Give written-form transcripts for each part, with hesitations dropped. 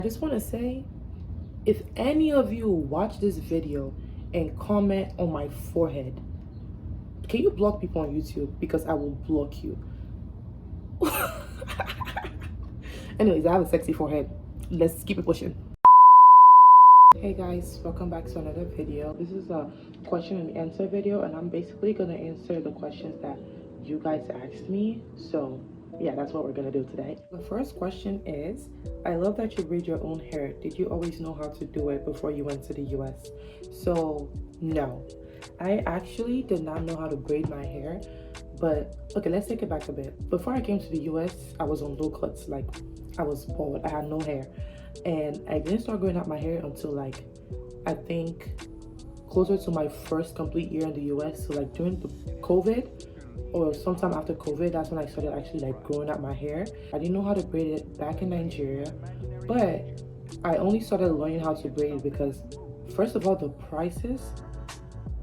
I just want to say, if any of you watch this video and comment on my forehead, can you block people on YouTube? Because I will block you. Anyways, I have a sexy forehead. Let's keep it pushing. Hey guys, welcome back to another video. This is a question and answer video, and I'm basically gonna answer the questions that you guys asked me. So yeah, that's what we're gonna do today. The first question is, I love that you braid your own hair. Did you always know how to do it before you went to the US? So no, I actually did not know how to braid my hair. But okay, let's take it back a bit. Before I came to the US, I was on low cuts. Like, I was bald, I had no hair, and I didn't start growing out my hair until like, I think closer to my first complete year in the US. So like during the COVID or sometime after COVID, that's when I started actually like growing out my hair. I didn't know how to braid it back in Nigeria, but I only started learning how to braid it because, first of all, the prices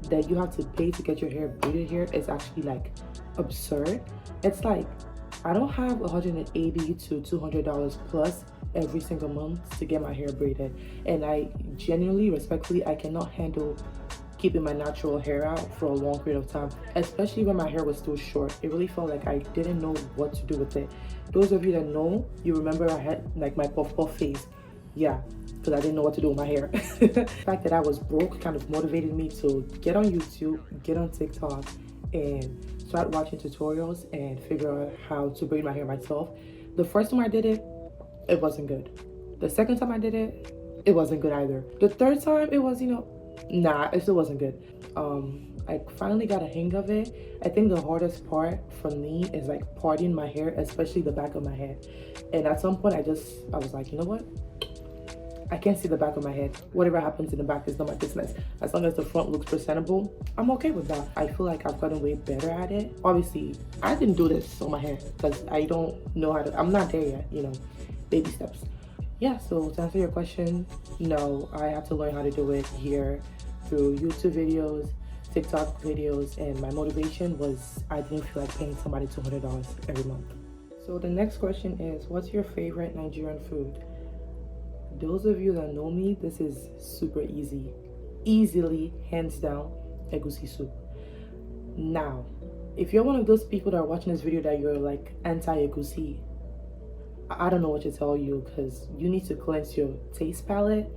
that you have to pay to get your hair braided here is actually like absurd. It's like, I don't have $180 to $200 plus every single month to get my hair braided, and I genuinely, respectfully, I cannot handle keeping my natural hair out for a long period of time, especially when my hair was still short. It really felt like I didn't know what to do with it. Those of you that know, you remember I had like my puff puff phase. Yeah, because I didn't know what to do with my hair. The fact that I was broke kind of motivated me to get on YouTube, get on TikTok, and start watching tutorials and figure out how to braid my hair myself. The first time I did it, it wasn't good. The second time I did it, it wasn't good either. The third time, it was, nah, it still wasn't good. I finally got a hang of it. I think the hardest part for me is like parting my hair, especially the back of my head. And at some point, I was like, you know what? I can't see the back of my head. Whatever happens in the back is not my business. As long as the front looks presentable, I'm okay with that. I feel like I've gotten way better at it. Obviously, I didn't do this on my hair because I don't know how to, I'm not there yet, baby steps. Yeah, so to answer your question, no, I have to learn how to do it here through YouTube videos, TikTok videos, and my motivation was I didn't feel like paying somebody $200 every month. So the next question is, what's your favorite Nigerian food? Those of you that know me, this is super easy. Easily, hands down, egusi soup. Now, if you're one of those people that are watching this video that you're like anti-egusi, I don't know what to tell you, because you need to cleanse your taste palette,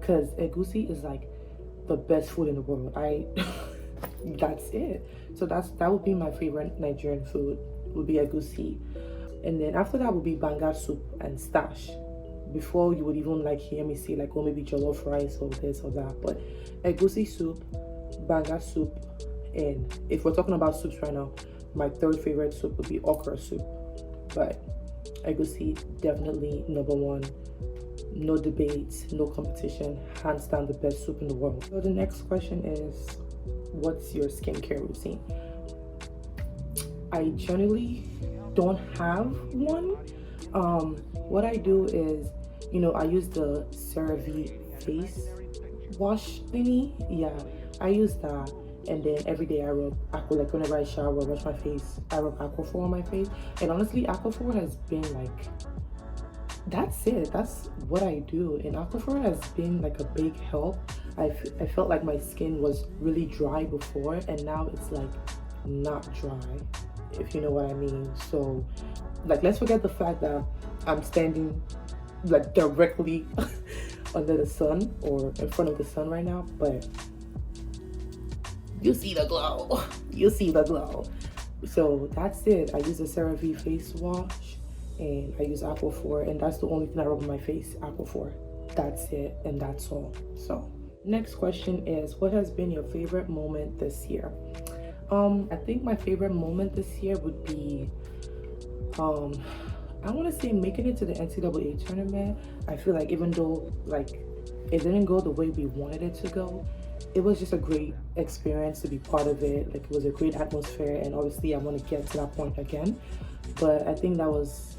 because egusi is like the best food in the world. That's it. So that would be my favorite Nigerian food, would be egusi. And then after that would be banga soup and stash. Before you would even like hear me say like, oh, maybe jollof rice or this or that. But egusi soup, banga soup, and if we're talking about soups right now, my third favorite soup would be okra soup. But egusi, definitely number one. No debates, no competition, hands down the best soup in the world. So the next question is, what's your skincare routine? I generally don't have one. What I do is, I use the CeraVe face wash thingy. Yeah, I use that, and then every day I rub aqua. Like whenever I shower, wash my face, I rub Aquaphor on my face. And honestly, Aquaphor has been like, that's it. That's what I do, and Aquaphor has been like a big help. I felt like my skin was really dry before, and now it's like not dry, if you know what I mean. So like, let's forget the fact that I'm standing like directly under the sun or in front of the sun right now, but you see the glow. You see the glow. So that's it. I use the CeraVe face wash and I use Aquaphor, and that's the only thing I rub on my face, Aquaphor. That's it, and that's all. So next question is, what has been your favorite moment this year? I think my favorite moment this year would be I want to say making it to the NCAA tournament. I feel like even though like it didn't go the way we wanted it to go, it was just a great experience to be part of it. Like, it was a great atmosphere, and obviously I want to get to that point again. But I think that was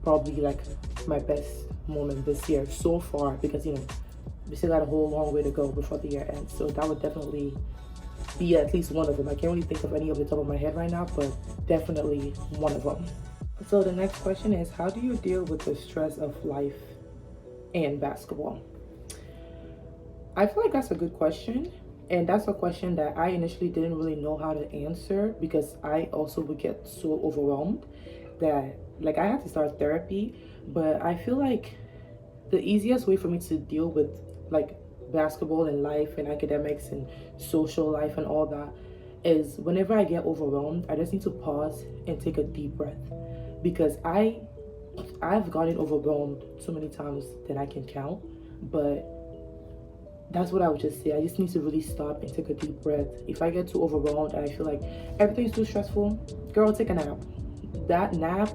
probably like my best moment this year so far, because we still got a whole long way to go before the year ends. So that would definitely be at least one of them. I can't really think of any off the top of my head right now, but definitely one of them. So the next question is, how do you deal with the stress of life and basketball? I feel like that's a good question. And that's a question that I initially didn't really know how to answer because I also would get so overwhelmed that like I had to start therapy. But I feel like the easiest way for me to deal with like basketball and life and academics and social life and all that is whenever I get overwhelmed, I just need to pause and take a deep breath because I've gotten overwhelmed so many times that I can count. But that's what I would just say. I just need to really stop and take a deep breath. If I get too overwhelmed and I feel like everything's too stressful, girl, take a nap. That nap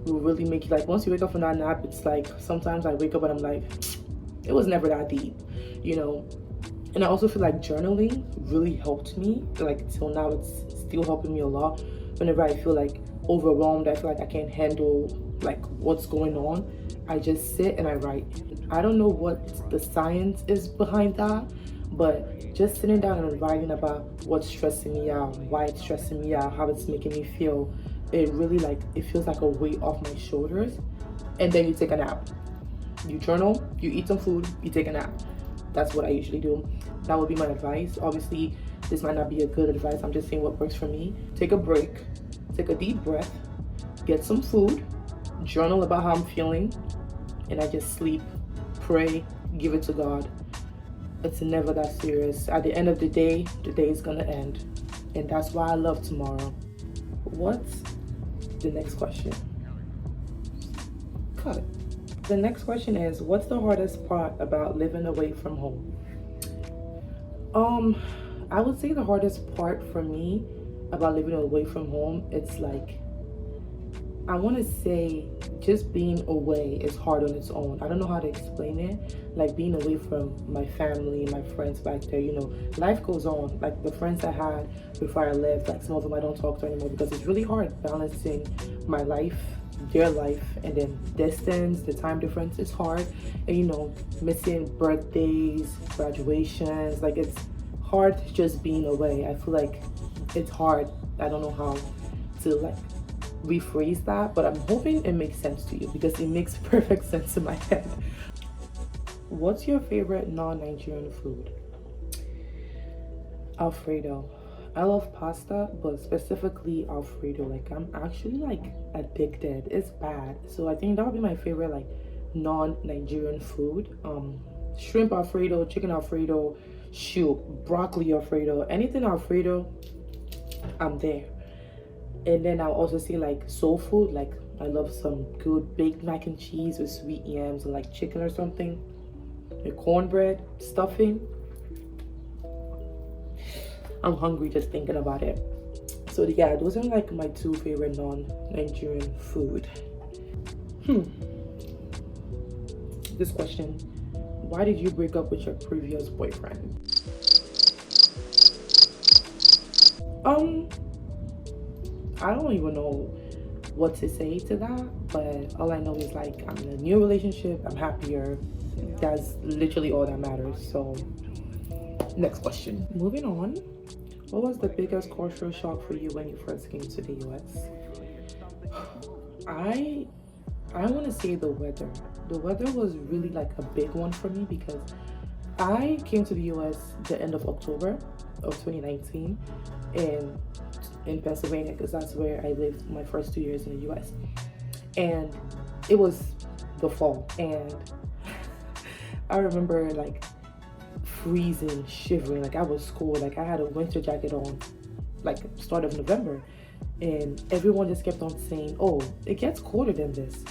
will really make you like, once you wake up from that nap, it's like sometimes I wake up and I'm like, it was never that deep, you know. And I also feel like journaling really helped me, like till now it's still helping me a lot. Whenever I feel like overwhelmed, I feel like I can't handle like what's going on, I just sit and I write. I don't know what the science is behind that, but just sitting down and writing about what's stressing me out, why it's stressing me out, how it's making me feel, it really like, it feels like a weight off my shoulders. And then you take a nap. You journal, you eat some food, you take a nap. That's what I usually do. That would be my advice. Obviously, this might not be a good advice. I'm just saying what works for me. Take a break, take a deep breath, get some food, journal about how I'm feeling, and I just sleep, pray, give it to God. It's never that serious. At the end of the day is gonna end. And that's why I love tomorrow. What's the next question? Cut it. The next question is, what's the hardest part about living away from home? I would say the hardest part for me about living away from home, it's like, I want to say just being away is hard on its own. I don't know how to explain it. Like being away from my family, my friends back there, you know, life goes on. Like the friends I had before I left, like some of them I don't talk to anymore because it's really hard balancing my life, their life, and then distance, the time difference is hard. And you know, missing birthdays, graduations, like it's hard just being away. I feel like it's hard. I don't know how to like rephrase that, but I'm hoping it makes sense to you because it makes perfect sense in my head. What's your favorite non-Nigerian food? Alfredo. I love pasta, but specifically Alfredo. Like I'm actually like addicted. It's bad. So I think that would be my favorite like non-Nigerian food. Shrimp Alfredo, chicken Alfredo, shoot, broccoli Alfredo, anything Alfredo, I'm there. And then I'll also say like soul food, like I love some good baked mac and cheese with sweet yams and like chicken or something. The cornbread, stuffing. I'm hungry just thinking about it. So yeah, those are like my two favorite non-Nigerian food. This question, why did you break up with your previous boyfriend? I don't even know what to say to that, but all I know is like I'm in a new relationship, I'm happier. That's literally all that matters. So next question. Moving on. What was the biggest cultural shock for you when you first came to the US? I want to say the weather. The weather was really like a big one for me because I came to the US the end of October of 2019 and in Pennsylvania because that's where I lived my first 2 years in the US. And it was the fall and I remember like freezing, shivering, like I was cold, like I had a winter jacket on like start of November, and everyone just kept on saying, oh, it gets colder than this.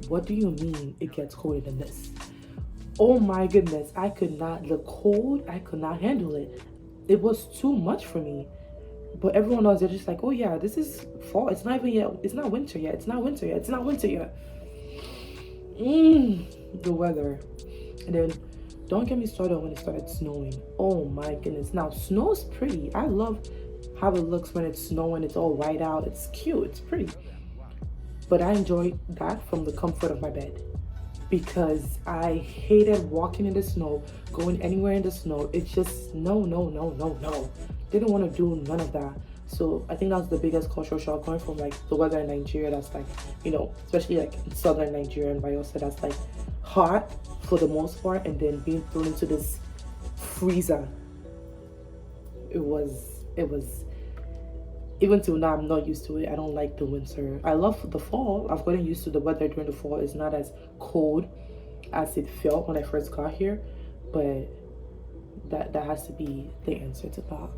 What do you mean it gets colder than this? Oh my goodness, I could not, the cold, I could not handle it. It was too much for me. But everyone else, they're just like, oh yeah, this is fall, it's not even yet, it's not winter yet, it's not winter yet, it's not winter yet. The weather. And then don't get me started when it started snowing. Oh my goodness. Now snow's pretty. I love how it looks when it's snowing. It's all white out. It's cute. It's pretty. But I enjoy that from the comfort of my bed because I hated walking in the snow, going anywhere in the snow. It's just no. Didn't want to do none of that. So I think that's the biggest cultural shock, going from like the weather in Nigeria that's like, you know, especially like in southern Nigeria and Bayelsa, that's like hot for the most part, and then being thrown into this freezer. It was even till now I'm not used to it. I don't like the winter. I love the fall. I've gotten used to the weather during the fall. It's not as cold as it felt when I first got here, but that has to be the answer to that.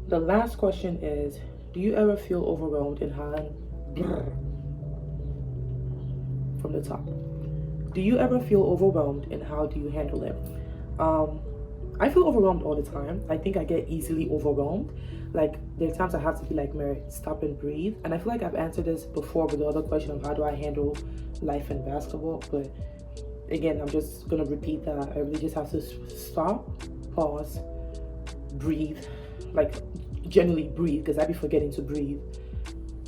The last question is, do you ever feel overwhelmed in how from the top? Do you ever feel overwhelmed and how do you handle it? I feel overwhelmed all the time. I think I get easily overwhelmed. Like there are times I have to be like, Mary, stop and breathe. And I feel like I've answered this before with the other question of how do I handle life in basketball. But again, I'm just gonna repeat that. I really just have to stop, pause, breathe, like generally breathe, because I be forgetting to breathe.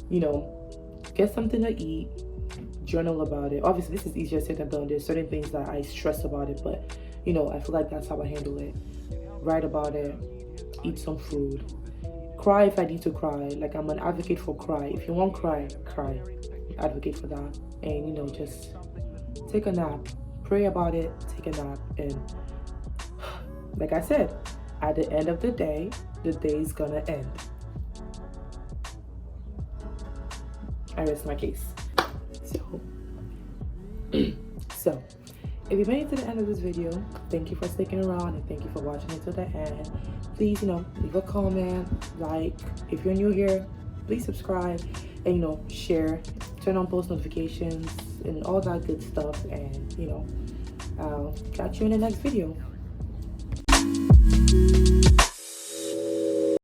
You know, get something to eat, journal about it. Obviously, this is easier said than done. There's certain things that I stress about it, but you know, I feel like that's how I handle it. Write about it, eat some food, cry if I need to cry. Like I'm an advocate for cry. If you want cry, cry. Advocate for that. And you know, just take a nap, pray about it, take a nap, and like I said, at the end of the day is gonna end. I rest my case. So if you made it to the end of this video, thank you for sticking around and thank you for watching it to the end. Please, you know, leave a comment, like. If you're new here, please subscribe and, you know, share, turn on post notifications and all that good stuff. And, you know, I'll catch you in the next video.